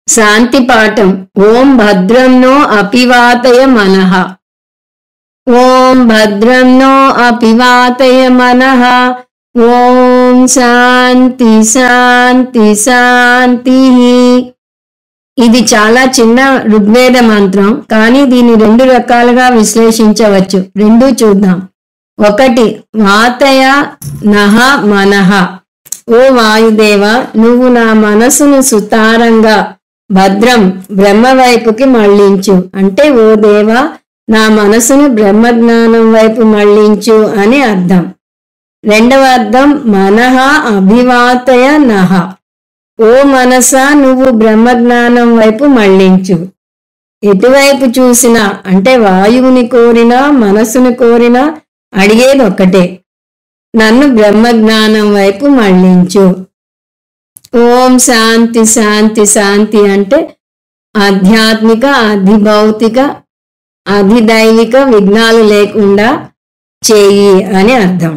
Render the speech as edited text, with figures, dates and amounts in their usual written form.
శాంతి పాఠం. ఓం భద్రం నో అపివాతయ మనః. ఓం భద్రం నో అపివాతయ మనః. ఓం శాంతి శాంతి శాంతి. ఇది చాలా చిన్న ఋగ్వేద మంత్రం, కానీ దీన్ని 2 రకాలుగా విశ్లేషించవచ్చు. 2 చూద్దాం. 1 వాతయ నః మనః. ఓ వాయుదేవ, నువ్వు నా మనసును సుతారంగా భద్రం బ్రహ్మ వైపుకి మళ్లించు. అంటే ఓ దేవా, నా మనసును బ్రహ్మజ్ఞానం వైపు మళ్లించు అని అర్థం. 2వ అర్థం మనః అభివాతయ నః. ఓ మనసా, నువ్వు బ్రహ్మజ్ఞానం వైపు మళ్లించు. ఎటువైపు చూసినా, అంటే వాయువుని కోరినా మనసుని కోరినా అడిగేది ఒక్కటే, నన్ను బ్రహ్మజ్ఞానం వైపు మళ్లించు. ఓం శాంతి శాంతి శాంతి అంటే ఆధ్యాత్మిక, అధిభౌతిక, అధిదైవిక విఘ్నాలు లేకుండా చేయి అని అర్థం.